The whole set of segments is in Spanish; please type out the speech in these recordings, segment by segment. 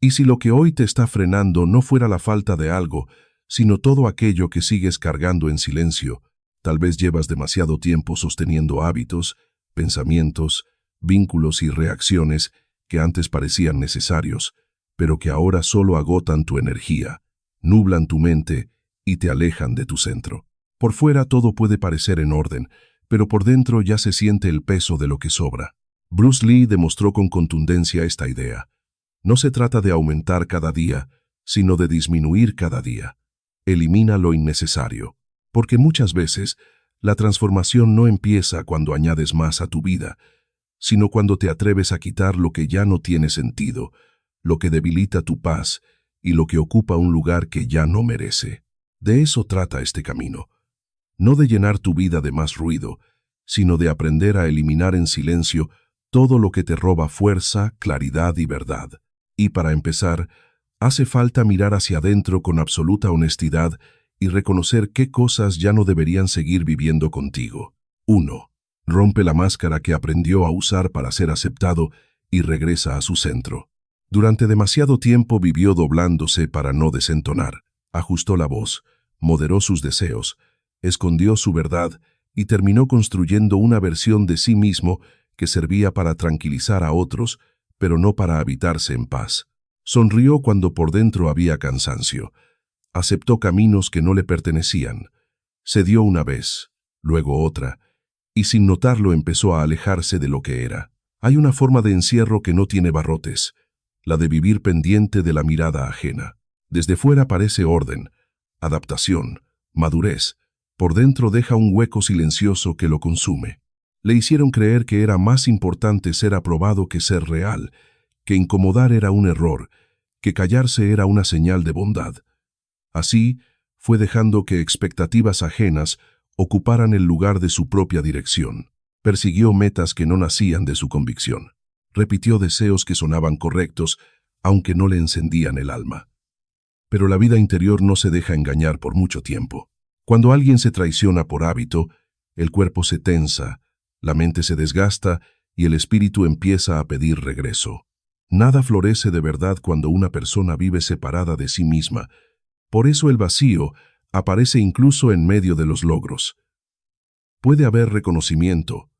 Y si lo que hoy te está frenando no fuera la falta de algo, sino todo aquello que sigues cargando en silencio, tal vez llevas demasiado tiempo sosteniendo hábitos, pensamientos, vínculos y reacciones que antes parecían necesarios, pero que ahora solo agotan tu energía, nublan tu mente y te alejan de tu centro. Por fuera todo puede parecer en orden, pero por dentro ya se siente el peso de lo que sobra. Bruce Lee demostró con contundencia esta idea. No se trata de aumentar cada día, sino de disminuir cada día. Elimina lo innecesario, porque muchas veces la transformación no empieza cuando añades más a tu vida, sino cuando te atreves a quitar lo que ya no tiene sentido, lo que debilita tu paz y lo que ocupa un lugar que ya no merece. De eso trata este camino. No de llenar tu vida de más ruido, sino de aprender a eliminar en silencio todo lo que te roba fuerza, claridad y verdad. Y para empezar, hace falta mirar hacia adentro con absoluta honestidad y reconocer qué cosas ya no deberían seguir viviendo contigo. 1. Rompe la máscara que aprendió a usar para ser aceptado y regresa a su centro. Durante demasiado tiempo vivió doblándose para no desentonar. Ajustó la voz, moderó sus deseos, escondió su verdad y terminó construyendo una versión de sí mismo que servía para tranquilizar a otros, pero no para habitarse en paz. Sonrió cuando por dentro había cansancio. Aceptó caminos que no le pertenecían. Cedió una vez, luego otra, y sin notarlo empezó a alejarse de lo que era. Hay una forma de encierro que no tiene barrotes, la de vivir pendiente de la mirada ajena. Desde fuera parece orden, adaptación, madurez. Por dentro deja un hueco silencioso que lo consume. Le hicieron creer que era más importante ser aprobado que ser real, que incomodar era un error, que callarse era una señal de bondad. Así, fue dejando que expectativas ajenas ocuparan el lugar de su propia dirección. Persiguió metas que no nacían de su convicción. Repitió deseos que sonaban correctos, aunque no le encendían el alma. Pero la vida interior no se deja engañar por mucho tiempo. Cuando alguien se traiciona por hábito, el cuerpo se tensa, la mente se desgasta y el espíritu empieza a pedir regreso. Nada florece de verdad cuando una persona vive separada de sí misma. Por eso el vacío aparece incluso en medio de los logros. Puede haber reconocimiento,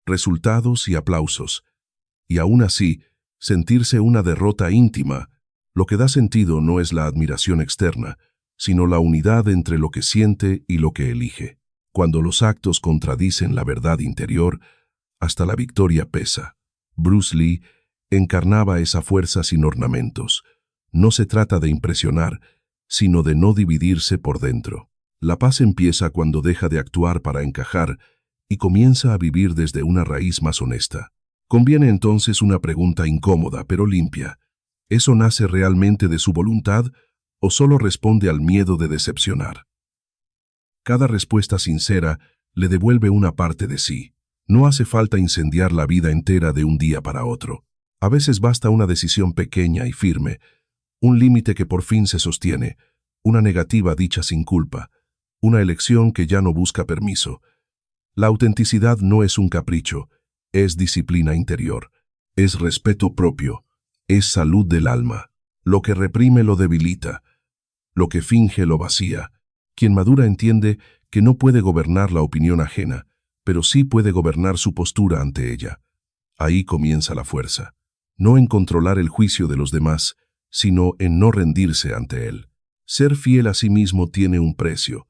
resultados y aplausos, y aún así sentirse una derrota íntima. Lo que da sentido no es la admiración externa, sino la unidad entre lo que siente y lo que elige. Cuando los actos contradicen la verdad interior, hasta la victoria pesa. Bruce Lee encarnaba esa fuerza sin ornamentos. No se trata de impresionar, sino de no dividirse por dentro. La paz empieza cuando deja de actuar para encajar y comienza a vivir desde una raíz más honesta. Conviene entonces una pregunta incómoda pero limpia. ¿Eso nace realmente de su voluntad o solo responde al miedo de decepcionar? Cada respuesta sincera le devuelve una parte de sí. No hace falta incendiar la vida entera de un día para otro. A veces basta una decisión pequeña y firme, un límite que por fin se sostiene, una negativa dicha sin culpa, una elección que ya no busca permiso. La autenticidad no es un capricho, es disciplina interior, es respeto propio, es salud del alma. Lo que reprime lo debilita, lo que finge lo vacía. Quien madura entiende que no puede gobernar la opinión ajena, pero sí puede gobernar su postura ante ella. Ahí comienza la fuerza, no en controlar el juicio de los demás, sino en no rendirse ante él. Ser fiel a sí mismo tiene un precio.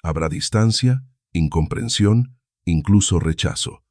Habrá distancia, incomprensión, incluso rechazo.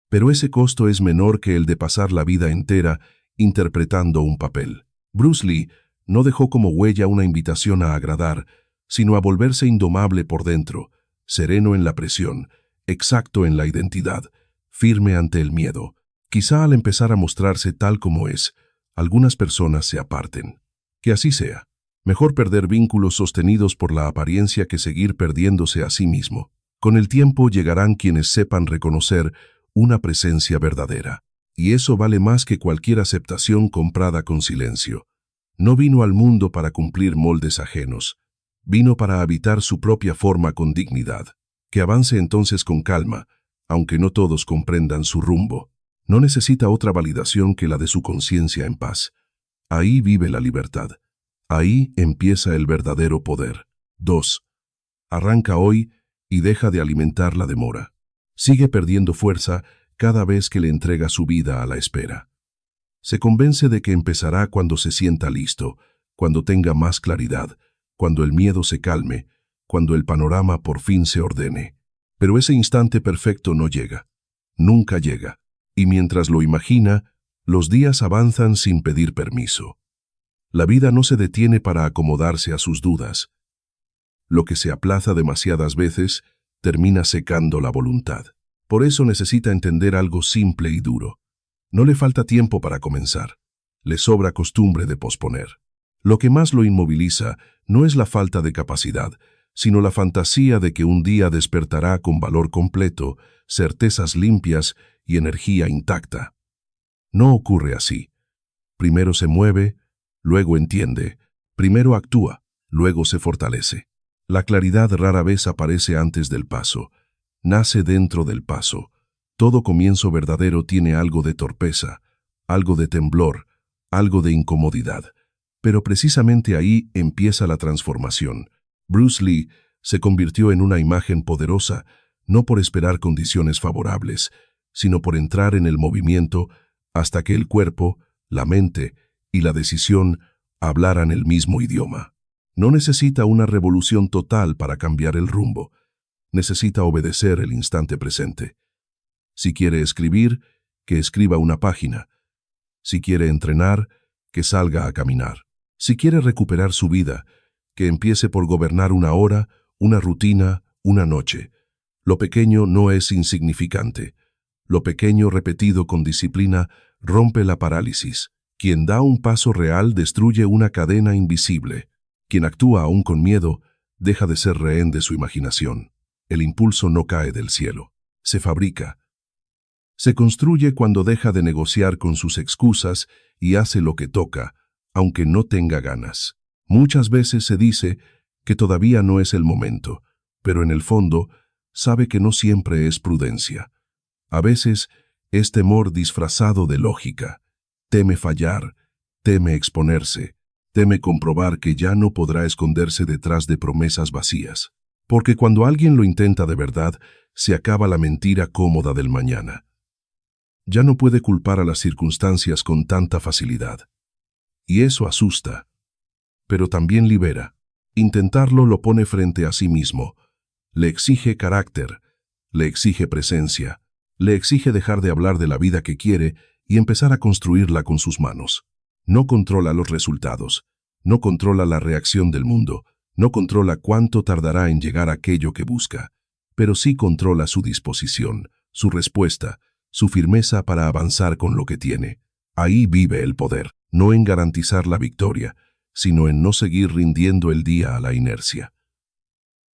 Pero ese costo es menor que el de pasar la vida entera interpretando un papel. Bruce Lee no dejó como huella una invitación a agradar, sino a volverse indomable por dentro, sereno en la presión, exacto en la identidad, firme ante el miedo. Quizá al empezar a mostrarse tal como es, algunas personas se aparten. Que así sea. Mejor perder vínculos sostenidos por la apariencia que seguir perdiéndose a sí mismo. Con el tiempo llegarán quienes sepan reconocer una presencia verdadera. Y eso vale más que cualquier aceptación comprada con silencio. No vino al mundo para cumplir moldes ajenos. Vino para habitar su propia forma con dignidad. Que avance entonces con calma, aunque no todos comprendan su rumbo. No necesita otra validación que la de su conciencia en paz. Ahí vive la libertad. Ahí empieza el verdadero poder. 2. Arranca hoy y deja de alimentar la demora. Sigue perdiendo fuerza cada vez que le entrega su vida a la espera. Se convence de que empezará cuando se sienta listo, cuando tenga más claridad, cuando el miedo se calme, cuando el panorama por fin se ordene. Pero ese instante perfecto no llega. Nunca llega. Y mientras lo imagina, los días avanzan sin pedir permiso. La vida no se detiene para acomodarse a sus dudas. Lo que se aplaza demasiadas veces termina secando la voluntad. Por eso necesita entender algo simple y duro. No le falta tiempo para comenzar. Le sobra costumbre de posponer. Lo que más lo inmoviliza no es la falta de capacidad, sino la fantasía de que un día despertará con valor completo, certezas limpias y energía intacta. No ocurre así. Primero se mueve, luego entiende, primero actúa, luego se fortalece. La claridad rara vez aparece antes del paso, nace dentro del paso. Todo comienzo verdadero tiene algo de torpeza, algo de temblor, algo de incomodidad. Pero precisamente ahí empieza la transformación. Bruce Lee se convirtió en una imagen poderosa, no por esperar condiciones favorables, sino por entrar en el movimiento hasta que el cuerpo, la mente y la decisión hablaran el mismo idioma. No necesita una revolución total para cambiar el rumbo. Necesita obedecer el instante presente. Si quiere escribir, que escriba una página. Si quiere entrenar, que salga a caminar. Si quiere recuperar su vida, que empiece por gobernar una hora, una rutina, una noche. Lo pequeño no es insignificante. Lo pequeño repetido con disciplina rompe la parálisis. Quien da un paso real destruye una cadena invisible. Quien actúa aún con miedo deja de ser rehén de su imaginación. El impulso no cae del cielo. Se fabrica. Se construye cuando deja de negociar con sus excusas y hace lo que toca, aunque no tenga ganas. Muchas veces se dice que todavía no es el momento, pero en el fondo sabe que no siempre es prudencia. A veces es temor disfrazado de lógica. Teme fallar, teme exponerse, teme comprobar que ya no podrá esconderse detrás de promesas vacías. Porque cuando alguien lo intenta de verdad, se acaba la mentira cómoda del mañana. Ya no puede culpar a las circunstancias con tanta facilidad. Y eso asusta, pero también libera. Intentarlo lo pone frente a sí mismo. Le exige carácter, le exige presencia, le exige dejar de hablar de la vida que quiere y empezar a construirla con sus manos. No controla los resultados, no controla la reacción del mundo, no controla cuánto tardará en llegar aquello que busca, pero sí controla su disposición, su respuesta, su firmeza para avanzar con lo que tiene. Ahí vive el poder, no en garantizar la victoria, sino en no seguir rindiendo el día a la inercia.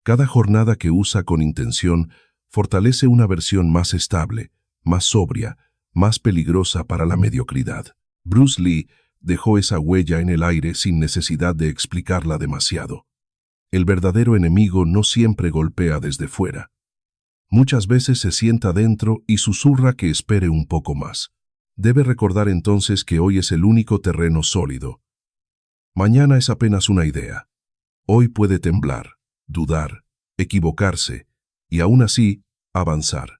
Cada jornada que usa con intención fortalece una versión más estable, más sobria, más peligrosa para la mediocridad. Bruce Lee dejó esa huella en el aire sin necesidad de explicarla demasiado. El verdadero enemigo no siempre golpea desde fuera. Muchas veces se sienta dentro y susurra que espere un poco más. Debe recordar entonces que hoy es el único terreno sólido. Mañana es apenas una idea. Hoy puede temblar, dudar, equivocarse y aún así avanzar.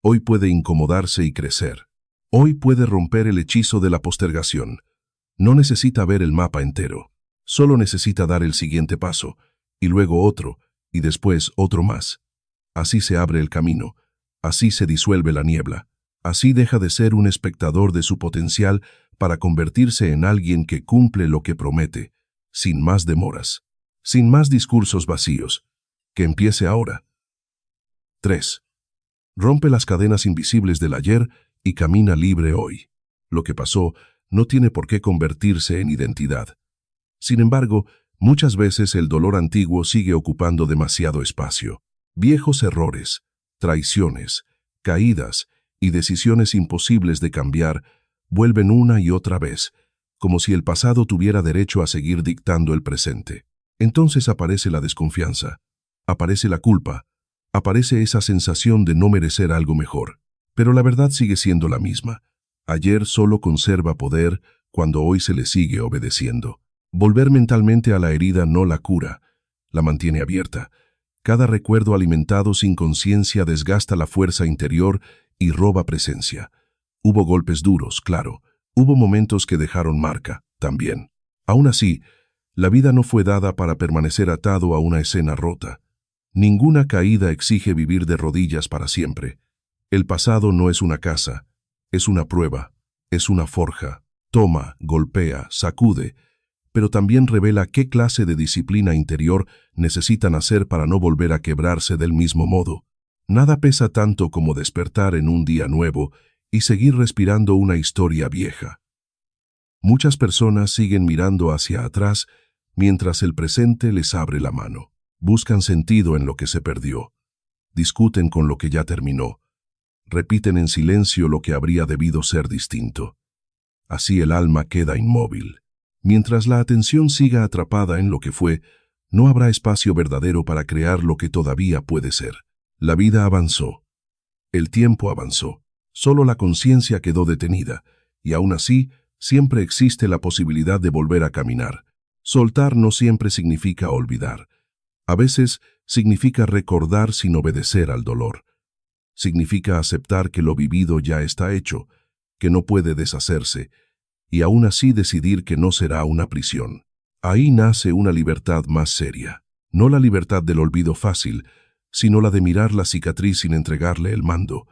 Hoy puede incomodarse y crecer. Hoy puede romper el hechizo de la postergación. No necesita ver el mapa entero. Solo necesita dar el siguiente paso, y luego otro, y después otro más. Así se abre el camino, así se disuelve la niebla, así deja de ser un espectador de su potencial para convertirse en alguien que cumple lo que promete, sin más demoras, sin más discursos vacíos. Que empiece ahora. 3. Rompe las cadenas invisibles del ayer y camina libre hoy. Lo que pasó no tiene por qué convertirse en identidad. Sin embargo, muchas veces el dolor antiguo sigue ocupando demasiado espacio. Viejos errores, traiciones, caídas y decisiones imposibles de cambiar vuelven una y otra vez, como si el pasado tuviera derecho a seguir dictando el presente. Entonces aparece la desconfianza, aparece la culpa, aparece esa sensación de no merecer algo mejor. Pero la verdad sigue siendo la misma. Ayer solo conserva poder cuando hoy se le sigue obedeciendo. Volver mentalmente a la herida no la cura, la mantiene abierta. Cada recuerdo alimentado sin conciencia desgasta la fuerza interior y roba presencia. Hubo golpes duros, claro. Hubo momentos que dejaron marca, también. Aún así, la vida no fue dada para permanecer atado a una escena rota. Ninguna caída exige vivir de rodillas para siempre. El pasado no es una casa, es una prueba, es una forja. Toma, golpea, sacude, pero también revela qué clase de disciplina interior necesitan hacer para no volver a quebrarse del mismo modo. Nada pesa tanto como despertar en un día nuevo y seguir respirando una historia vieja. Muchas personas siguen mirando hacia atrás mientras el presente les abre la mano. Buscan sentido en lo que se perdió. Discuten con lo que ya terminó. Repiten en silencio lo que habría debido ser distinto. Así el alma queda inmóvil. Mientras la atención siga atrapada en lo que fue, no habrá espacio verdadero para crear lo que todavía puede ser. La vida avanzó. El tiempo avanzó. Solo la conciencia quedó detenida, y aún así, siempre existe la posibilidad de volver a caminar. Soltar no siempre significa olvidar. A veces significa recordar sin obedecer al dolor. Significa aceptar que lo vivido ya está hecho, que no puede deshacerse, y aún así decidir que no será una prisión. Ahí nace una libertad más seria. No la libertad del olvido fácil, sino la de mirar la cicatriz sin entregarle el mando.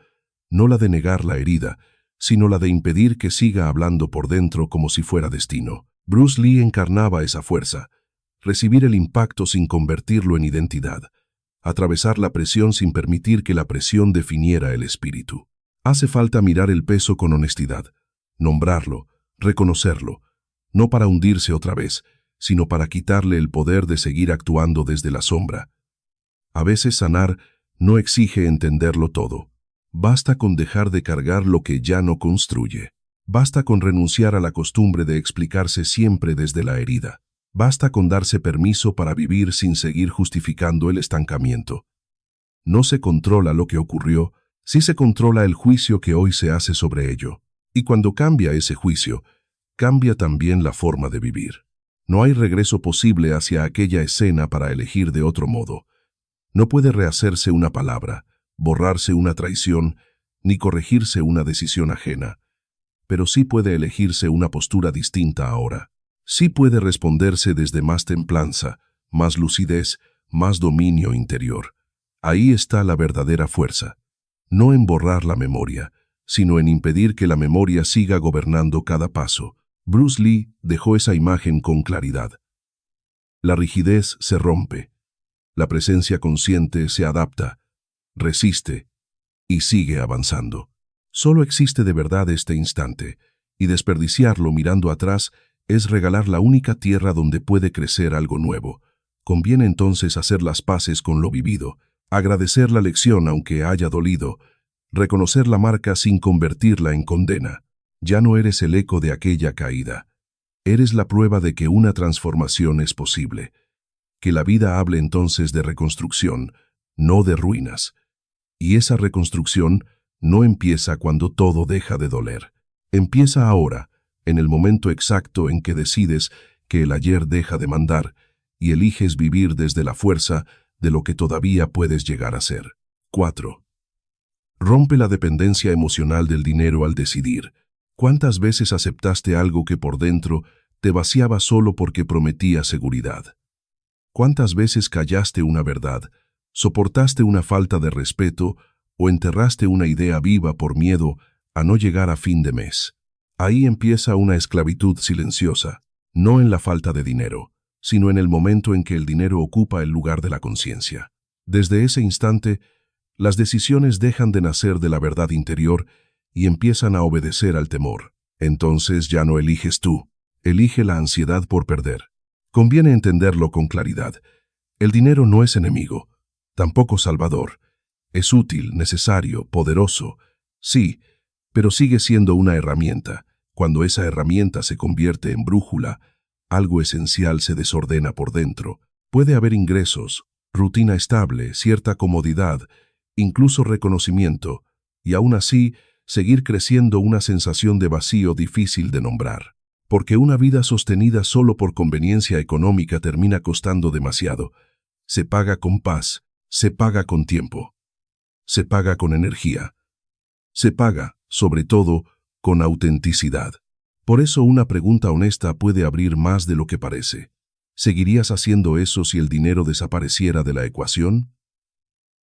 No la de negar la herida, sino la de impedir que siga hablando por dentro como si fuera destino. Bruce Lee encarnaba esa fuerza. Recibir el impacto sin convertirlo en identidad. Atravesar la presión sin permitir que la presión definiera el espíritu. Hace falta mirar el peso con honestidad, nombrarlo, reconocerlo, no para hundirse otra vez, sino para quitarle el poder de seguir actuando desde la sombra. A veces sanar no exige entenderlo todo. Basta con dejar de cargar lo que ya no construye. Basta con renunciar a la costumbre de explicarse siempre desde la herida. Basta con darse permiso para vivir sin seguir justificando el estancamiento. No se controla lo que ocurrió, sí se controla el juicio que hoy se hace sobre ello. Y cuando cambia ese juicio, cambia también la forma de vivir. No hay regreso posible hacia aquella escena para elegir de otro modo. No puede rehacerse una palabra, borrarse una traición, ni corregirse una decisión ajena. Pero sí puede elegirse una postura distinta ahora. Sí puede responderse desde más templanza, más lucidez, más dominio interior. Ahí está la verdadera fuerza. No en borrar la memoria, sino en impedir que la memoria siga gobernando cada paso. Bruce Lee dejó esa imagen con claridad. La rigidez se rompe. La presencia consciente se adapta, resiste y sigue avanzando. Solo existe de verdad este instante, y desperdiciarlo mirando atrás es regalar la única tierra donde puede crecer algo nuevo. Conviene entonces hacer las paces con lo vivido, agradecer la lección aunque haya dolido, reconocer la marca sin convertirla en condena. Ya no eres el eco de aquella caída. Eres la prueba de que una transformación es posible. Que la vida hable entonces de reconstrucción, no de ruinas. Y esa reconstrucción no empieza cuando todo deja de doler. Empieza ahora, en el momento exacto en que decides que el ayer deja de mandar y eliges vivir desde la fuerza de lo que todavía puedes llegar a ser. 4. Rompe la dependencia emocional del dinero al decidir. ¿Cuántas veces aceptaste algo que por dentro te vaciaba solo porque prometía seguridad? ¿Cuántas veces callaste una verdad, soportaste una falta de respeto o enterraste una idea viva por miedo a no llegar a fin de mes? Ahí empieza una esclavitud silenciosa, no en la falta de dinero, sino en el momento en que el dinero ocupa el lugar de la conciencia. Desde ese instante, las decisiones dejan de nacer de la verdad interior y empiezan a obedecer al temor. Entonces ya no eliges tú, elige la ansiedad por perder. Conviene entenderlo con claridad. El dinero no es enemigo, tampoco salvador. Es útil, necesario, poderoso, sí, pero sigue siendo una herramienta. Cuando esa herramienta se convierte en brújula, algo esencial se desordena por dentro. Puede haber ingresos, rutina estable, cierta comodidad, incluso reconocimiento, y aún así seguir creciendo una sensación de vacío difícil de nombrar. Porque una vida sostenida solo por conveniencia económica termina costando demasiado. Se paga con paz, se paga con tiempo, se paga con energía, se paga, sobre todo, con autenticidad. Por eso una pregunta honesta puede abrir más de lo que parece. ¿Seguirías haciendo eso si el dinero desapareciera de la ecuación?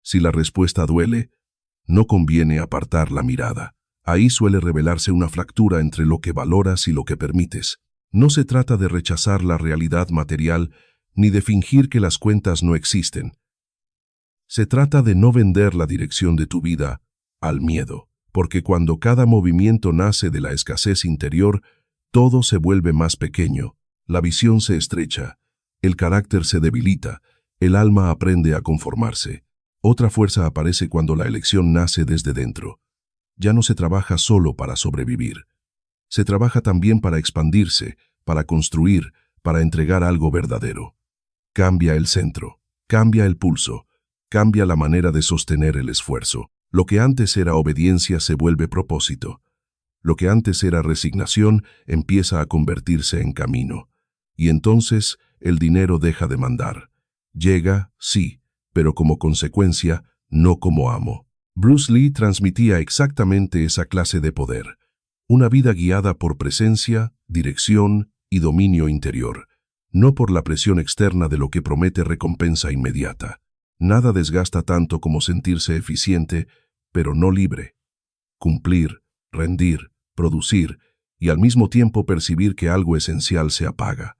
Si la respuesta duele, no conviene apartar la mirada. Ahí suele revelarse una fractura entre lo que valoras y lo que permites. No se trata de rechazar la realidad material ni de fingir que las cuentas no existen. Se trata de no vender la dirección de tu vida al miedo, porque cuando cada movimiento nace de la escasez interior, todo se vuelve más pequeño, la visión se estrecha, el carácter se debilita, el alma aprende a conformarse. Otra fuerza aparece cuando la elección nace desde dentro. Ya no se trabaja solo para sobrevivir. Se trabaja también para expandirse, para construir, para entregar algo verdadero. Cambia el centro, cambia el pulso, cambia la manera de sostener el esfuerzo. Lo que antes era obediencia se vuelve propósito. Lo que antes era resignación empieza a convertirse en camino. Y entonces el dinero deja de mandar. Llega, sí, pero como consecuencia, no como amo. Bruce Lee transmitía exactamente esa clase de poder. Una vida guiada por presencia, dirección y dominio interior, no por la presión externa de lo que promete recompensa inmediata. Nada desgasta tanto como sentirse eficiente, pero no libre. Cumplir, rendir, producir y al mismo tiempo percibir que algo esencial se apaga.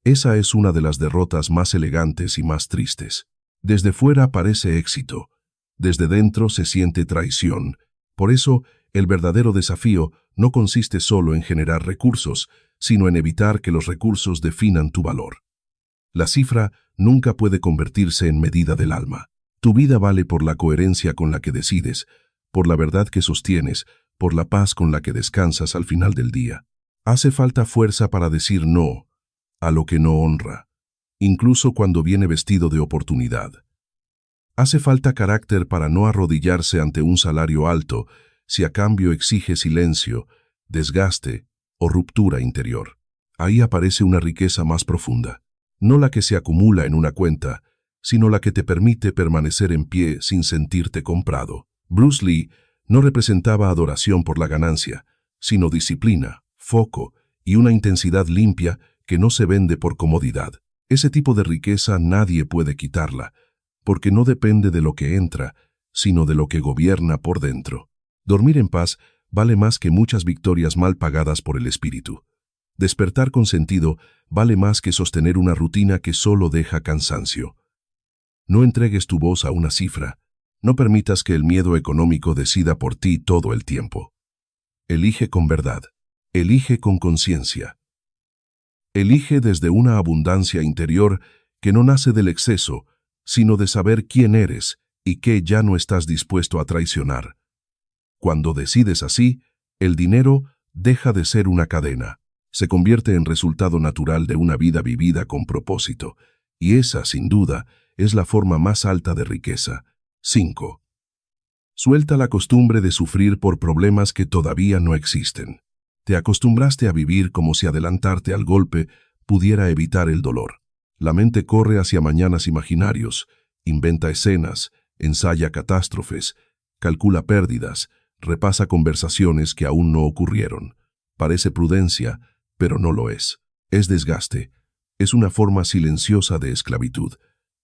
Esa es una de las derrotas más elegantes y más tristes. Desde fuera parece éxito, desde dentro se siente traición. Por eso, el verdadero desafío no consiste solo en generar recursos, sino en evitar que los recursos definan tu valor. La cifra nunca puede convertirse en medida del alma. Tu vida vale por la coherencia con la que decides, por la verdad que sostienes, por la paz con la que descansas al final del día. Hace falta fuerza para decir no a lo que no honra, incluso cuando viene vestido de oportunidad. Hace falta carácter para no arrodillarse ante un salario alto si a cambio exige silencio, desgaste o ruptura interior. Ahí aparece una riqueza más profunda, no la que se acumula en una cuenta, sino la que te permite permanecer en pie sin sentirte comprado. Bruce Lee no representaba adoración por la ganancia, sino disciplina, foco y una intensidad limpia que no se vende por comodidad. Ese tipo de riqueza nadie puede quitarla, porque no depende de lo que entra, sino de lo que gobierna por dentro. Dormir en paz vale más que muchas victorias mal pagadas por el espíritu. Despertar con sentido vale más que sostener una rutina que solo deja cansancio. No entregues tu voz a una cifra. No permitas que el miedo económico decida por ti todo el tiempo. Elige con verdad. Elige con conciencia. Elige desde una abundancia interior que no nace del exceso, sino de saber quién eres y qué ya no estás dispuesto a traicionar. Cuando decides así, el dinero deja de ser una cadena, se convierte en resultado natural de una vida vivida con propósito, y esa, sin duda, es la forma más alta de riqueza. 5. Suelta la costumbre de sufrir por problemas que todavía no existen. Te acostumbraste a vivir como si adelantarte al golpe pudiera evitar el dolor. La mente corre hacia mañanas imaginarios, inventa escenas, ensaya catástrofes, calcula pérdidas, repasa conversaciones que aún no ocurrieron. Parece prudencia, pero no lo es. Es desgaste. Es una forma silenciosa de esclavitud.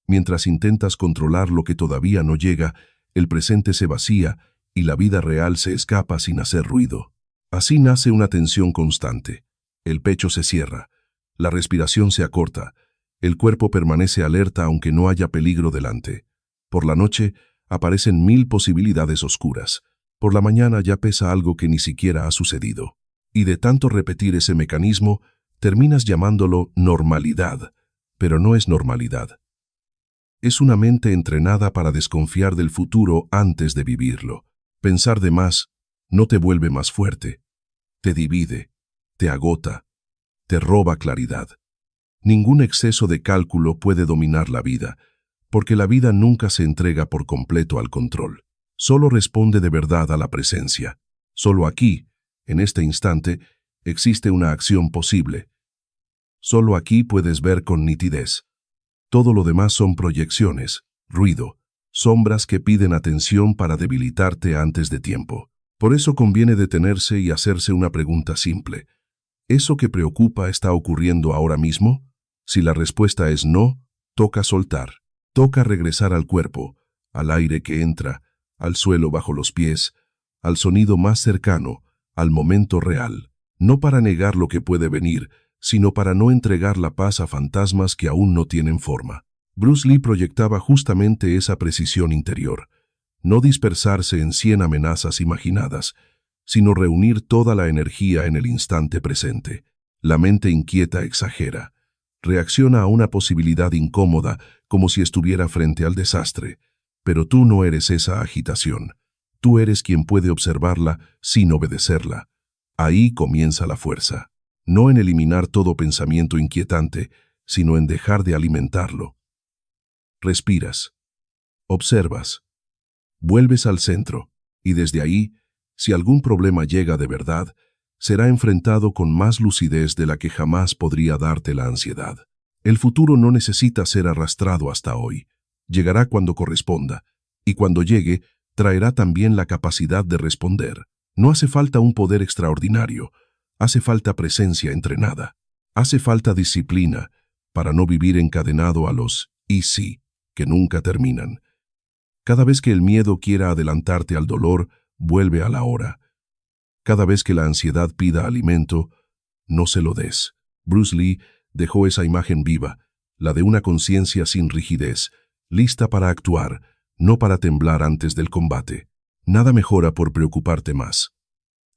Mientras intentas controlar lo que todavía no llega, el presente se vacía y la vida real se escapa sin hacer ruido. Así nace una tensión constante. El pecho se cierra, la respiración se acorta, el cuerpo permanece alerta aunque no haya peligro delante. Por la noche aparecen 1000 posibilidades oscuras. Por la mañana ya pesa algo que ni siquiera ha sucedido. Y de tanto repetir ese mecanismo, terminas llamándolo normalidad, pero no es normalidad. Es una mente entrenada para desconfiar del futuro antes de vivirlo. Pensar de más no te vuelve más fuerte, te divide, te agota, te roba claridad. Ningún exceso de cálculo puede dominar la vida, porque la vida nunca se entrega por completo al control. Solo responde de verdad a la presencia. Solo aquí, en este instante, existe una acción posible. Solo aquí puedes ver con nitidez. Todo lo demás son proyecciones, ruido, sombras que piden atención para debilitarte antes de tiempo. Por eso conviene detenerse y hacerse una pregunta simple. ¿Eso que preocupa está ocurriendo ahora mismo? Si la respuesta es no, toca soltar. Toca regresar al cuerpo, al aire que entra, al suelo bajo los pies, al sonido más cercano, al momento real. No para negar lo que puede venir, sino para no entregar la paz a fantasmas que aún no tienen forma. Bruce Lee proyectaba justamente esa precisión interior. No dispersarse en 100 amenazas imaginadas, sino reunir toda la energía en el instante presente. La mente inquieta exagera. Reacciona a una posibilidad incómoda como si estuviera frente al desastre. Pero tú no eres esa agitación. Tú eres quien puede observarla sin obedecerla. Ahí comienza la fuerza. No en eliminar todo pensamiento inquietante, sino en dejar de alimentarlo. Respiras. Observas. Vuelves al centro, y desde ahí, si algún problema llega de verdad, será enfrentado con más lucidez de la que jamás podría darte la ansiedad. El futuro no necesita ser arrastrado hasta hoy. Llegará cuando corresponda, y cuando llegue, traerá también la capacidad de responder. No hace falta un poder extraordinario, hace falta presencia entrenada, hace falta disciplina para no vivir encadenado a los "y sí", que nunca terminan. Cada vez que el miedo quiera adelantarte al dolor, vuelve a la hora. Cada vez que la ansiedad pida alimento, no se lo des. Bruce Lee dejó esa imagen viva, la de una conciencia sin rigidez, lista para actuar, no para temblar antes del combate. Nada mejora por preocuparte más.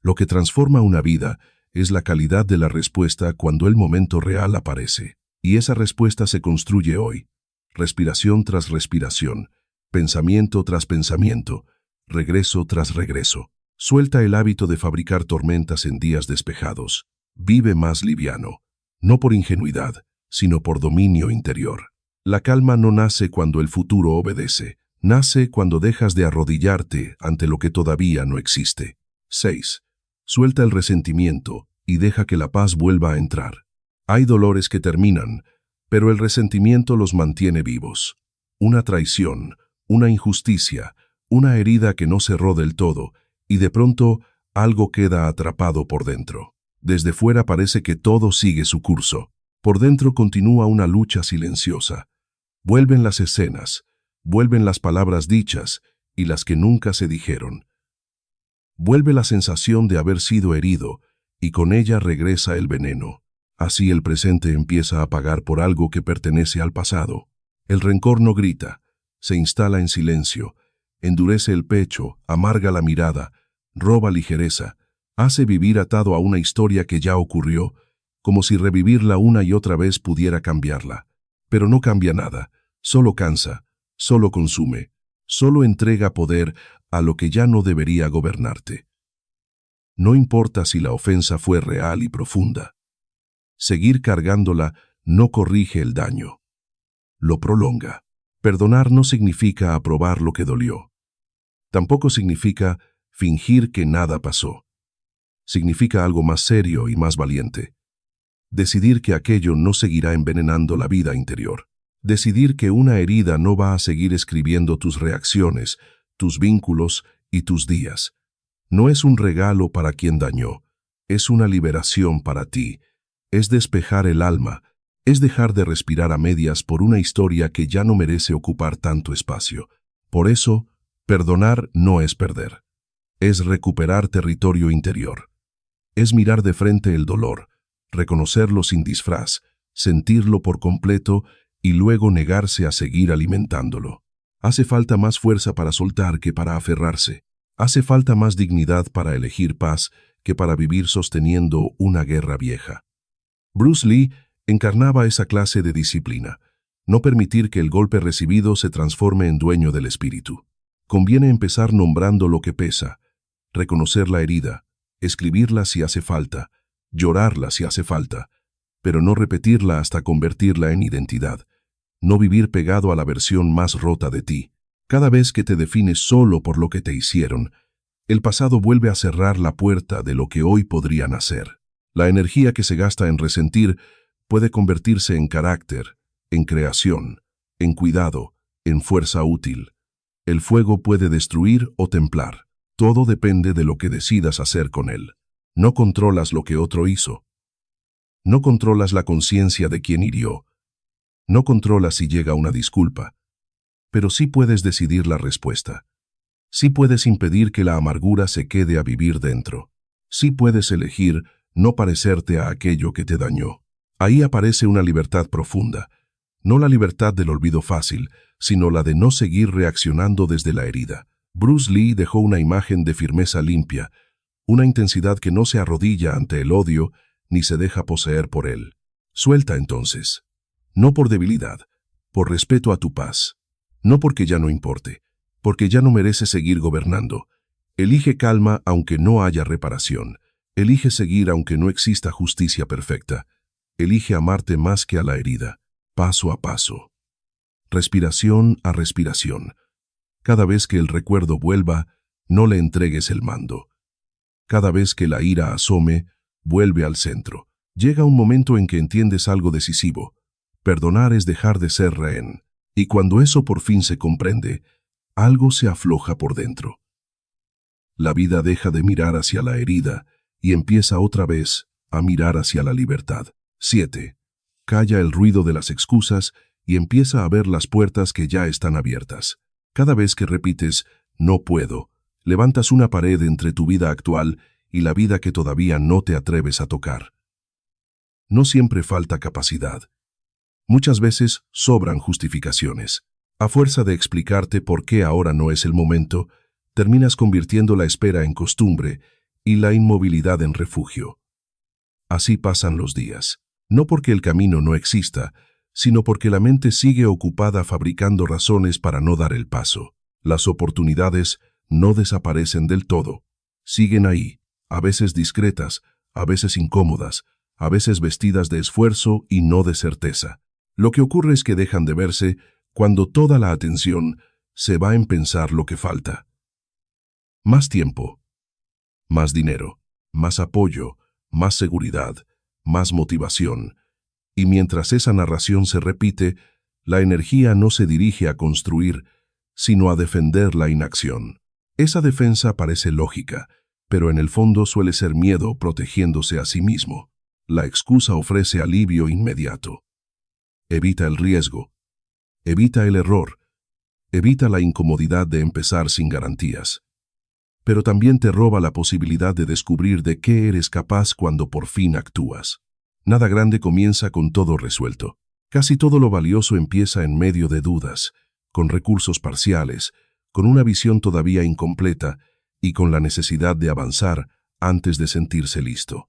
Lo que transforma una vida es la calidad de la respuesta cuando el momento real aparece. Y esa respuesta se construye hoy. Respiración tras respiración, pensamiento tras pensamiento, regreso tras regreso. Suelta el hábito de fabricar tormentas en días despejados. Vive más liviano, no por ingenuidad, sino por dominio interior. La calma no nace cuando el futuro obedece, nace cuando dejas de arrodillarte ante lo que todavía no existe. 6. Suelta el resentimiento y deja que la paz vuelva a entrar. Hay dolores que terminan, pero el resentimiento los mantiene vivos. Una traición, una injusticia, una herida que no cerró del todo, y de pronto algo queda atrapado por dentro. Desde fuera parece que todo sigue su curso. Por dentro continúa una lucha silenciosa. Vuelven las escenas, vuelven las palabras dichas y las que nunca se dijeron. Vuelve la sensación de haber sido herido y con ella regresa el veneno. Así el presente empieza a pagar por algo que pertenece al pasado. El rencor no grita, se instala en silencio, endurece el pecho, amarga la mirada, roba ligereza, hace vivir atado a una historia que ya ocurrió, como si revivirla una y otra vez pudiera cambiarla. Pero no cambia nada, solo cansa, solo consume, solo entrega poder a lo que ya no debería gobernarte. No importa si la ofensa fue real y profunda. Seguir cargándola no corrige el daño, lo prolonga. Perdonar no significa aprobar lo que dolió. Tampoco significa fingir que nada pasó. Significa algo más serio y más valiente. Decidir que aquello no seguirá envenenando la vida interior. Decidir que una herida no va a seguir escribiendo tus reacciones, tus vínculos y tus días. No es un regalo para quien dañó, es una liberación para ti. Es despejar el alma, es dejar de respirar a medias por una historia que ya no merece ocupar tanto espacio. Por eso, perdonar no es perder. Es recuperar territorio interior. Es mirar de frente el dolor, reconocerlo sin disfraz, sentirlo por completo y luego negarse a seguir alimentándolo. Hace falta más fuerza para soltar que para aferrarse. Hace falta más dignidad para elegir paz que para vivir sosteniendo una guerra vieja. Bruce Lee encarnaba esa clase de disciplina, no permitir que el golpe recibido se transforme en dueño del espíritu. Conviene empezar nombrando lo que pesa, reconocer la herida, escribirla si hace falta, llorarla si hace falta, pero no repetirla hasta convertirla en identidad, no vivir pegado a la versión más rota de ti. Cada vez que te defines solo por lo que te hicieron, el pasado vuelve a cerrar la puerta de lo que hoy podría nacer. La energía que se gasta en resentir puede convertirse en carácter, en creación, en cuidado, en fuerza útil. El fuego puede destruir o templar. Todo depende de lo que decidas hacer con él. No controlas lo que otro hizo. No controlas la conciencia de quien hirió. No controlas si llega una disculpa. Pero sí puedes decidir la respuesta. Sí puedes impedir que la amargura se quede a vivir dentro. Sí puedes elegir no parecerte a aquello que te dañó. Ahí aparece una libertad profunda. No la libertad del olvido fácil, sino la de no seguir reaccionando desde la herida. Bruce Lee dejó una imagen de firmeza limpia, una intensidad que no se arrodilla ante el odio ni se deja poseer por él. Suelta entonces. No por debilidad, por respeto a tu paz. No porque ya no importe, porque ya no mereces seguir gobernando. Elige calma aunque no haya reparación. Elige seguir aunque no exista justicia perfecta. Elige amarte más que a la herida, paso a paso. Respiración a respiración. Cada vez que el recuerdo vuelva, no le entregues el mando. Cada vez que la ira asome, vuelve al centro. Llega un momento en que entiendes algo decisivo. Perdonar es dejar de ser rehén. Y cuando eso por fin se comprende, algo se afloja por dentro. La vida deja de mirar hacia la herida y empieza otra vez a mirar hacia la libertad. 7. Calla el ruido de las excusas y empieza a ver las puertas que ya están abiertas. Cada vez que repites, no puedo, levantas una pared entre tu vida actual y la vida que todavía no te atreves a tocar. No siempre falta capacidad. Muchas veces sobran justificaciones. A fuerza de explicarte por qué ahora no es el momento, terminas convirtiendo la espera en costumbre y la inmovilidad en refugio. Así pasan los días, no porque el camino no exista, sino porque la mente sigue ocupada fabricando razones para no dar el paso. Las oportunidades no desaparecen del todo. Siguen ahí, a veces discretas, a veces incómodas, a veces vestidas de esfuerzo y no de certeza. Lo que ocurre es que dejan de verse cuando toda la atención se va en pensar lo que falta. Más tiempo, más dinero, más apoyo, más seguridad, más motivación. Y mientras esa narración se repite, la energía no se dirige a construir, sino a defender la inacción. Esa defensa parece lógica, pero en el fondo suele ser miedo protegiéndose a sí mismo. La excusa ofrece alivio inmediato. Evita el riesgo. Evita el error. Evita la incomodidad de empezar sin garantías. Pero también te roba la posibilidad de descubrir de qué eres capaz cuando por fin actúas. Nada grande comienza con todo resuelto. Casi todo lo valioso empieza en medio de dudas, con recursos parciales, con una visión todavía incompleta y con la necesidad de avanzar antes de sentirse listo.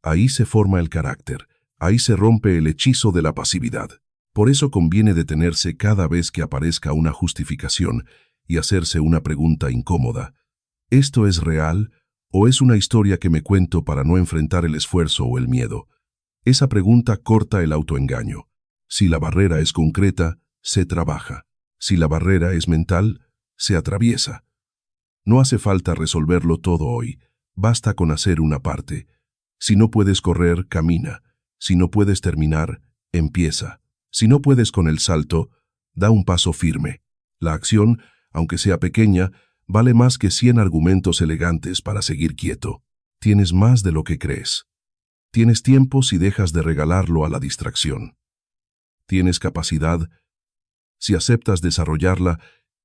Ahí se forma el carácter, ahí se rompe el hechizo de la pasividad. Por eso conviene detenerse cada vez que aparezca una justificación y hacerse una pregunta incómoda. ¿Esto es real o es una historia que me cuento para no enfrentar el esfuerzo o el miedo? Esa pregunta corta el autoengaño. Si la barrera es concreta, se trabaja. Si la barrera es mental, se atraviesa. No hace falta resolverlo todo hoy, basta con hacer una parte. Si no puedes correr, camina. Si no puedes terminar, empieza. Si no puedes con el salto, da un paso firme. La acción, aunque sea pequeña, vale más que 100 argumentos elegantes para seguir quieto. Tienes más de lo que crees. Tienes tiempo si dejas de regalarlo a la distracción. Tienes capacidad si aceptas desarrollarla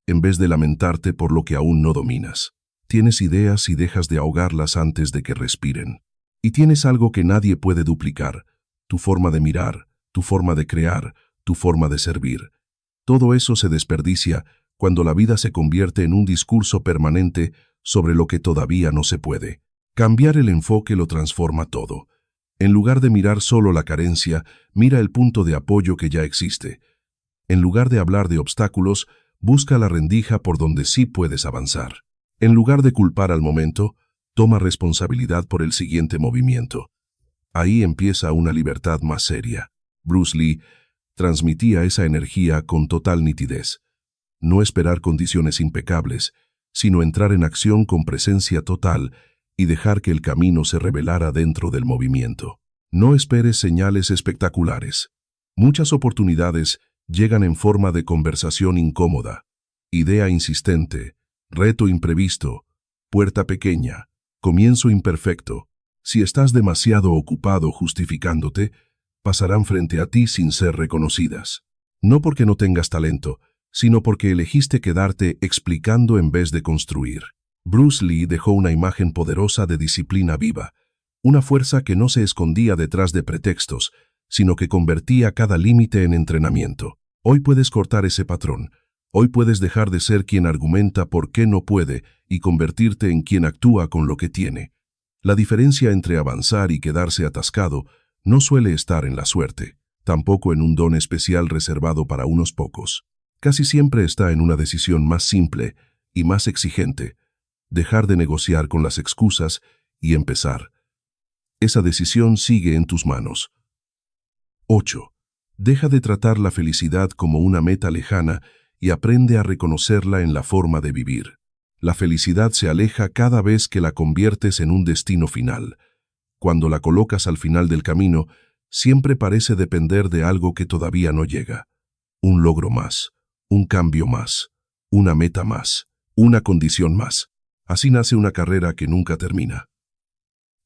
en vez de lamentarte por lo que aún no dominas. Tienes ideas si dejas de ahogarlas antes de que respiren. Y tienes algo que nadie puede duplicar, tu forma de mirar, tu forma de crear, tu forma de servir. Todo eso se desperdicia cuando la vida se convierte en un discurso permanente sobre lo que todavía no se puede. Cambiar el enfoque lo transforma todo. En lugar de mirar solo la carencia, mira el punto de apoyo que ya existe. En lugar de hablar de obstáculos, busca la rendija por donde sí puedes avanzar. En lugar de culpar al momento, toma responsabilidad por el siguiente movimiento. Ahí empieza una libertad más seria. Bruce Lee transmitía esa energía con total nitidez. No esperar condiciones impecables, sino entrar en acción con presencia total y dejar que el camino se revelara dentro del movimiento. No esperes señales espectaculares. Muchas oportunidades llegan en forma de conversación incómoda, idea insistente, reto imprevisto, puerta pequeña, comienzo imperfecto. Si estás demasiado ocupado justificándote, pasarán frente a ti sin ser reconocidas. No porque no tengas talento, sino porque elegiste quedarte explicando en vez de construir. Bruce Lee dejó una imagen poderosa de disciplina viva, una fuerza que no se escondía detrás de pretextos, sino que convertía cada límite en entrenamiento. Hoy puedes cortar ese patrón. Hoy puedes dejar de ser quien argumenta por qué no puede y convertirte en quien actúa con lo que tiene. La diferencia entre avanzar y quedarse atascado no suele estar en la suerte, tampoco en un don especial reservado para unos pocos. Casi siempre está en una decisión más simple y más exigente: dejar de negociar con las excusas y empezar. Esa decisión sigue en tus manos. 8. Deja de tratar la felicidad como una meta lejana y aprende a reconocerla en la forma de vivir. La felicidad se aleja cada vez que la conviertes en un destino final. Cuando la colocas al final del camino, siempre parece depender de algo que todavía no llega. Un logro más, un cambio más, una meta más, una condición más. Así nace una carrera que nunca termina.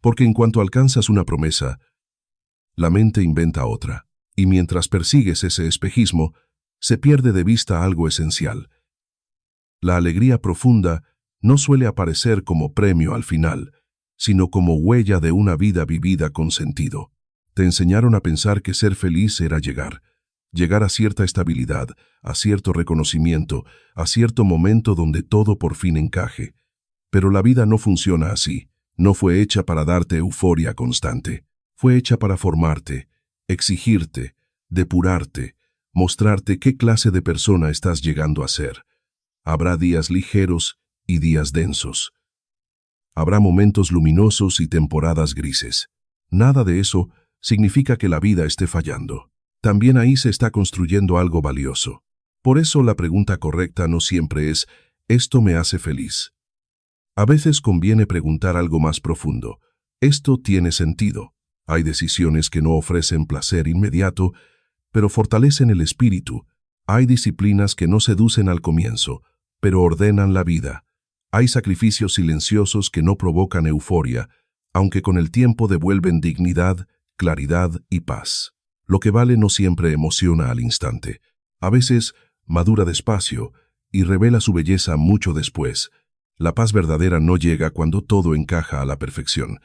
Porque en cuanto alcanzas una promesa, la mente inventa otra, y mientras persigues ese espejismo, se pierde de vista algo esencial. La alegría profunda no suele aparecer como premio al final, sino como huella de una vida vivida con sentido. Te enseñaron a pensar que ser feliz era llegar a cierta estabilidad, a cierto reconocimiento, a cierto momento donde todo por fin encaje. Pero la vida no funciona así. No fue hecha para darte euforia constante. Fue hecha para formarte, exigirte, depurarte, mostrarte qué clase de persona estás llegando a ser. Habrá días ligeros y días densos. Habrá momentos luminosos y temporadas grises. Nada de eso significa que la vida esté fallando. También ahí se está construyendo algo valioso. Por eso la pregunta correcta no siempre es: ¿esto me hace feliz? A veces conviene preguntar algo más profundo: ¿esto tiene sentido? Hay decisiones que no ofrecen placer inmediato, pero fortalecen el espíritu. Hay disciplinas que no seducen al comienzo, pero ordenan la vida. Hay sacrificios silenciosos que no provocan euforia, aunque con el tiempo devuelven dignidad, claridad y paz. Lo que vale no siempre emociona al instante. A veces madura despacio y revela su belleza mucho después. La paz verdadera no llega cuando todo encaja a la perfección.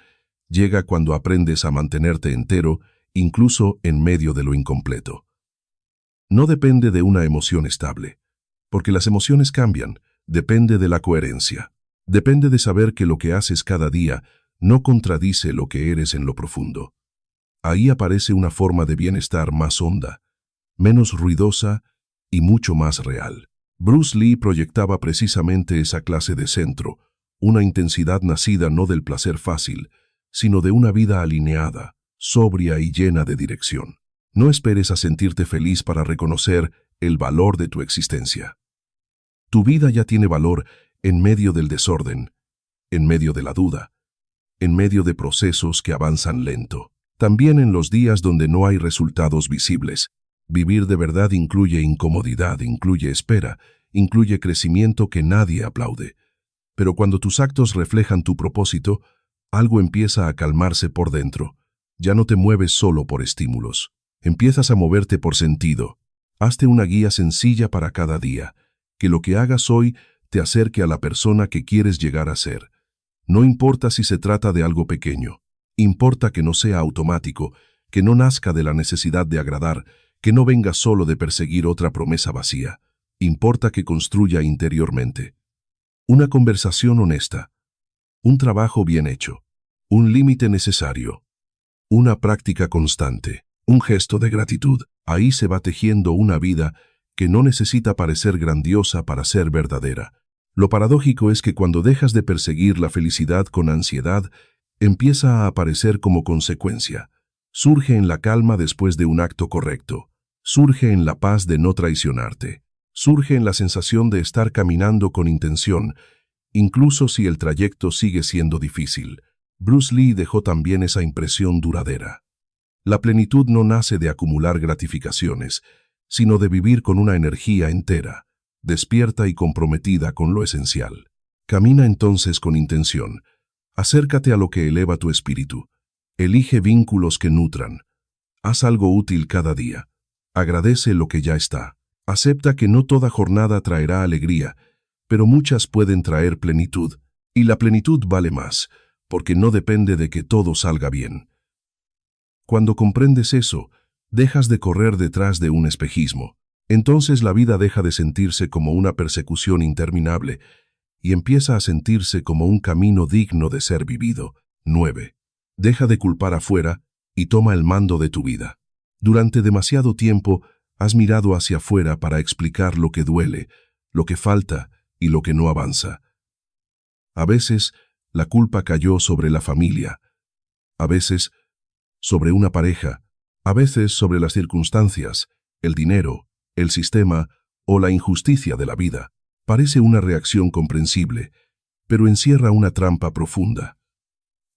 Llega cuando aprendes a mantenerte entero, incluso en medio de lo incompleto. No depende de una emoción estable, porque las emociones cambian. Depende de la coherencia. Depende de saber que lo que haces cada día no contradice lo que eres en lo profundo. Ahí aparece una forma de bienestar más honda, menos ruidosa y mucho más real. Bruce Lee proyectaba precisamente esa clase de centro, una intensidad nacida no del placer fácil, sino de una vida alineada, sobria y llena de dirección. No esperes a sentirte feliz para reconocer el valor de tu existencia. Tu vida ya tiene valor en medio del desorden, en medio de la duda, en medio de procesos que avanzan lento. También en los días donde no hay resultados visibles. Vivir de verdad incluye incomodidad, incluye espera, incluye crecimiento que nadie aplaude. Pero cuando tus actos reflejan tu propósito, algo empieza a calmarse por dentro. Ya no te mueves solo por estímulos. Empiezas a moverte por sentido. Hazte una guía sencilla para cada día. Que lo que hagas hoy te acerque a la persona que quieres llegar a ser. No importa si se trata de algo pequeño. Importa que no sea automático, que no nazca de la necesidad de agradar, que no venga solo de perseguir otra promesa vacía. Importa que construya interiormente. Una conversación honesta, un trabajo bien hecho, un límite necesario, una práctica constante, un gesto de gratitud. Ahí se va tejiendo una vida que no necesita parecer grandiosa para ser verdadera. Lo paradójico es que cuando dejas de perseguir la felicidad con ansiedad, empieza a aparecer como consecuencia. Surge en la calma después de un acto correcto. Surge en la paz de no traicionarte. Surge en la sensación de estar caminando con intención incluso si el trayecto sigue siendo difícil. Bruce Lee dejó también esa impresión duradera. La plenitud no nace de acumular gratificaciones, sino de vivir con una energía entera, despierta y comprometida con lo esencial. Camina entonces con intención. Acércate a lo que eleva tu espíritu. Elige vínculos que nutran. Haz algo útil cada día. Agradece lo que ya está. Acepta que no toda jornada traerá alegría, pero muchas pueden traer plenitud, y la plenitud vale más, porque no depende de que todo salga bien. Cuando comprendes eso, dejas de correr detrás de un espejismo. Entonces la vida deja de sentirse como una persecución interminable y empieza a sentirse como un camino digno de ser vivido. 9. Deja de culpar afuera y toma el mando de tu vida. Durante demasiado tiempo has mirado hacia afuera para explicar lo que duele, lo que falta y lo que no avanza. A veces la culpa cayó sobre la familia, a veces sobre una pareja, a veces sobre las circunstancias, el dinero, el sistema o la injusticia de la vida. Parece una reacción comprensible, pero encierra una trampa profunda.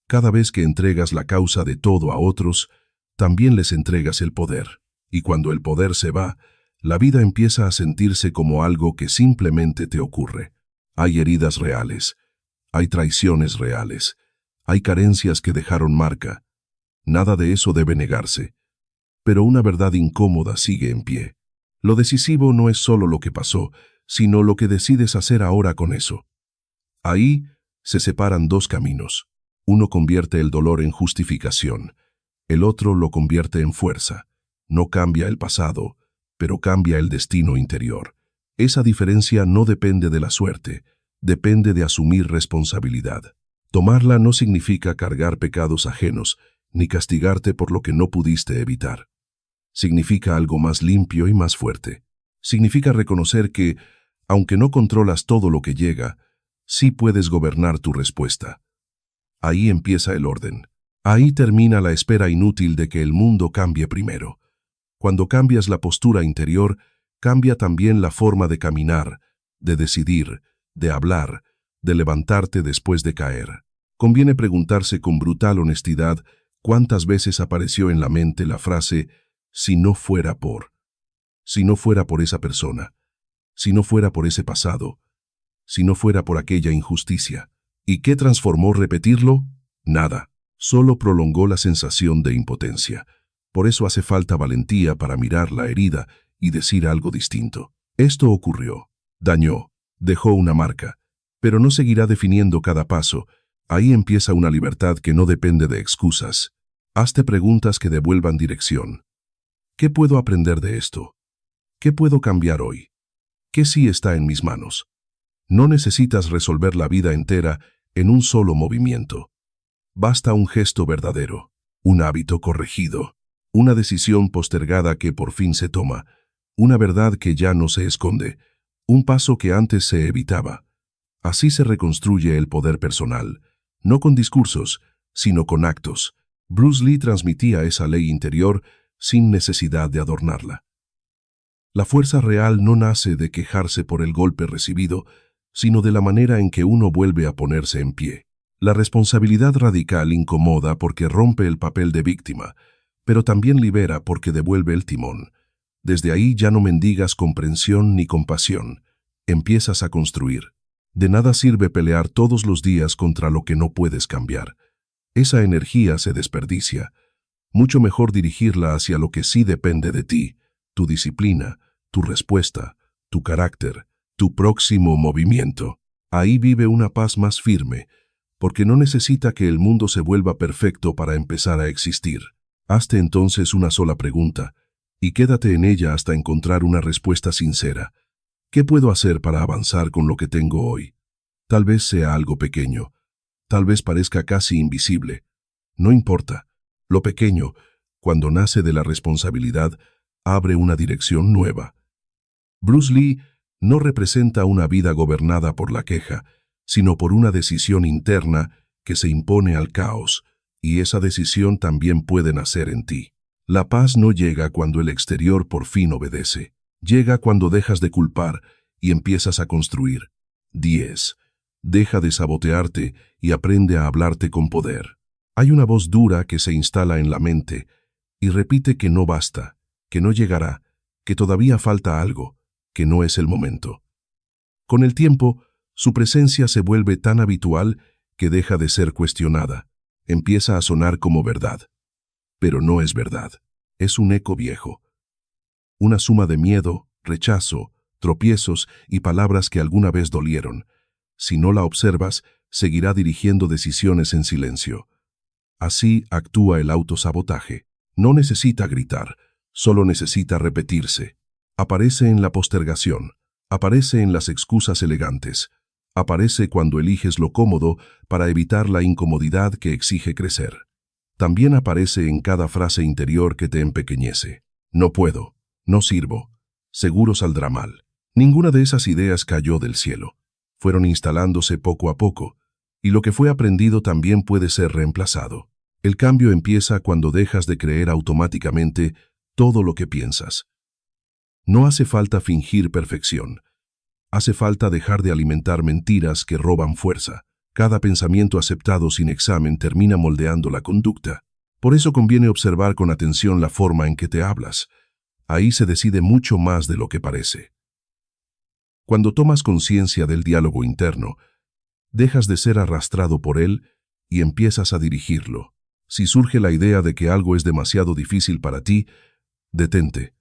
Cada vez que entregas la causa de todo a otros, también les entregas el poder. Y cuando el poder se va, la vida empieza a sentirse como algo que simplemente te ocurre. Hay heridas reales, hay traiciones reales, hay carencias que dejaron marca. Nada de eso debe negarse. Pero una verdad incómoda sigue en pie. Lo decisivo no es solo lo que pasó, sino lo que decides hacer ahora con eso. Ahí se separan dos caminos. Uno convierte el dolor en justificación, el otro lo convierte en fuerza. No cambia el pasado, pero cambia el destino interior. Esa diferencia no depende de la suerte, depende de asumir responsabilidad. Tomarla no significa cargar pecados ajenos, ni castigarte por lo que no pudiste evitar. Significa algo más limpio y más fuerte. Significa reconocer que, aunque no controlas todo lo que llega, sí puedes gobernar tu respuesta. Ahí empieza el orden. Ahí termina la espera inútil de que el mundo cambie primero. Cuando cambias la postura interior, cambia también la forma de caminar, de decidir, de hablar, de levantarte después de caer. Conviene preguntarse con brutal honestidad cuántas veces apareció en la mente la frase «si no fuera por», si no fuera por esa persona, si no fuera por ese pasado, si no fuera por aquella injusticia. ¿Y qué transformó repetirlo? Nada. Solo prolongó la sensación de impotencia. Por eso hace falta valentía para mirar la herida y decir algo distinto. Esto ocurrió, dañó, dejó una marca, pero no seguirá definiendo cada paso. Ahí empieza una libertad que no depende de excusas. Hazte preguntas que devuelvan dirección. ¿Qué puedo aprender de esto? ¿Qué puedo cambiar hoy? ¿Qué sí está en mis manos? No necesitas resolver la vida entera en un solo movimiento. Basta un gesto verdadero, un hábito corregido, una decisión postergada que por fin se toma, una verdad que ya no se esconde, un paso que antes se evitaba. Así se reconstruye el poder personal, no con discursos, sino con actos. Bruce Lee transmitía esa ley interior sin necesidad de adornarla. La fuerza real no nace de quejarse por el golpe recibido, sino de la manera en que uno vuelve a ponerse en pie. La responsabilidad radical incomoda porque rompe el papel de víctima, pero también libera porque devuelve el timón. Desde ahí ya no mendigas comprensión ni compasión. Empiezas a construir. De nada sirve pelear todos los días contra lo que no puedes cambiar. Esa energía se desperdicia. Mucho mejor dirigirla hacia lo que sí depende de ti, tu disciplina, tu respuesta, tu carácter, tu próximo movimiento. Ahí vive una paz más firme, porque no necesita que el mundo se vuelva perfecto para empezar a existir. Hazte entonces una sola pregunta, y quédate en ella hasta encontrar una respuesta sincera. ¿Qué puedo hacer para avanzar con lo que tengo hoy? Tal vez sea algo pequeño, tal vez parezca casi invisible. No importa. Lo pequeño, cuando nace de la responsabilidad, abre una dirección nueva. Bruce Lee no representa una vida gobernada por la queja, sino por una decisión interna que se impone al caos, y esa decisión también puede nacer en ti. La paz no llega cuando el exterior por fin obedece. Llega cuando dejas de culpar y empiezas a construir. 10. Deja de sabotearte y aprende a hablarte con poder. Hay una voz dura que se instala en la mente y repite que no basta, que no llegará, que todavía falta algo, que no es el momento. Con el tiempo, su presencia se vuelve tan habitual que deja de ser cuestionada. Empieza a sonar como verdad. Pero no es verdad. Es un eco viejo. Una suma de miedo, rechazo, tropiezos y palabras que alguna vez dolieron. Si no la observas, seguirá dirigiendo decisiones en silencio. Así actúa el autosabotaje. No necesita gritar, solo necesita repetirse. Aparece en la postergación, aparece en las excusas elegantes, aparece cuando eliges lo cómodo para evitar la incomodidad que exige crecer. También aparece en cada frase interior que te empequeñece. No puedo, no sirvo, seguro saldrá mal. Ninguna de esas ideas cayó del cielo. Fueron instalándose poco a poco, y lo que fue aprendido también puede ser reemplazado. El cambio empieza cuando dejas de creer automáticamente todo lo que piensas. No hace falta fingir perfección. Hace falta dejar de alimentar mentiras que roban fuerza. Cada pensamiento aceptado sin examen termina moldeando la conducta. Por eso conviene observar con atención la forma en que te hablas. Ahí se decide mucho más de lo que parece. Cuando tomas conciencia del diálogo interno, dejas de ser arrastrado por él y empiezas a dirigirlo. Si surge la idea de que algo es demasiado difícil para ti, detente.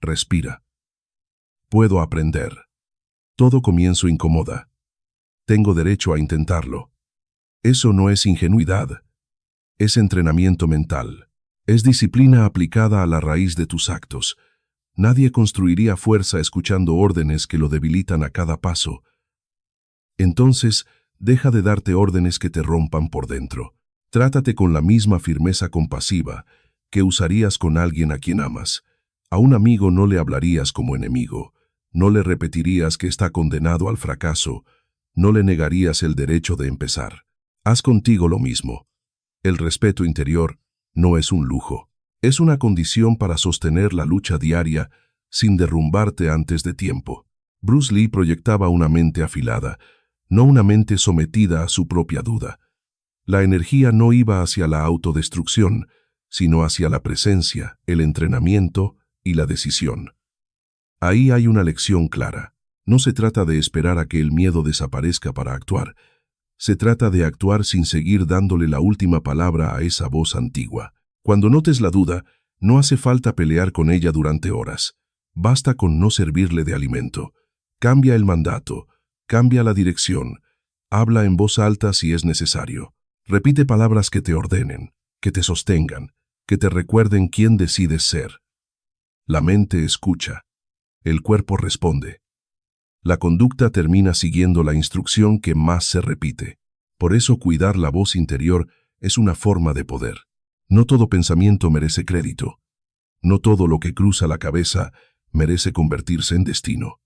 Respira. Puedo aprender. Todo comienzo incomoda. Tengo derecho a intentarlo. Eso no es ingenuidad. Es entrenamiento mental. Es disciplina aplicada a la raíz de tus actos. Nadie construiría fuerza escuchando órdenes que lo debilitan a cada paso. Entonces, deja de darte órdenes que te rompan por dentro. Trátate con la misma firmeza compasiva que usarías con alguien a quien amas. A un amigo no le hablarías como enemigo. No le repetirías que está condenado al fracaso. No le negarías el derecho de empezar. Haz contigo lo mismo. El respeto interior no es un lujo. Es una condición para sostener la lucha diaria sin derrumbarte antes de tiempo. Bruce Lee proyectaba una mente afilada, no una mente sometida a su propia duda. La energía no iba hacia la autodestrucción, sino hacia la presencia, el entrenamiento y la decisión. Ahí hay una lección clara. No se trata de esperar a que el miedo desaparezca para actuar. Se trata de actuar sin seguir dándole la última palabra a esa voz antigua. Cuando notes la duda, no hace falta pelear con ella durante horas. Basta con no servirle de alimento. Cambia el mandato, cambia la dirección, habla en voz alta si es necesario. Repite palabras que te ordenen, que te sostengan, que te recuerden quién decides ser. La mente escucha, el cuerpo responde. La conducta termina siguiendo la instrucción que más se repite. Por eso cuidar la voz interior es una forma de poder. No todo pensamiento merece crédito. No todo lo que cruza la cabeza merece convertirse en destino.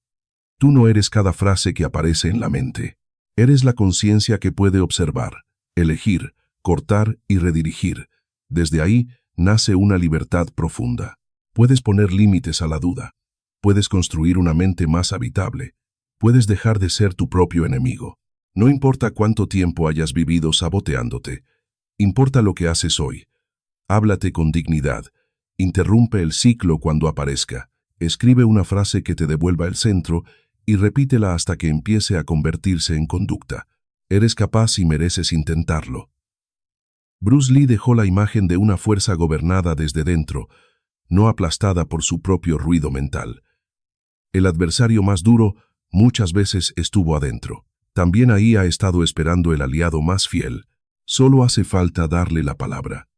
Tú no eres cada frase que aparece en la mente. Eres la conciencia que puede observar, elegir, cortar y redirigir. Desde ahí nace una libertad profunda. Puedes poner límites a la duda. Puedes construir una mente más habitable. Puedes dejar de ser tu propio enemigo. No importa cuánto tiempo hayas vivido saboteándote. Importa lo que haces hoy. Háblate con dignidad. Interrumpe el ciclo cuando aparezca. Escribe una frase que te devuelva el centro y repítela hasta que empiece a convertirse en conducta. Eres capaz y mereces intentarlo. Bruce Lee dejó la imagen de una fuerza gobernada desde dentro, no aplastada por su propio ruido mental. El adversario más duro muchas veces estuvo adentro. También ahí ha estado esperando el aliado más fiel. Solo hace falta darle la palabra.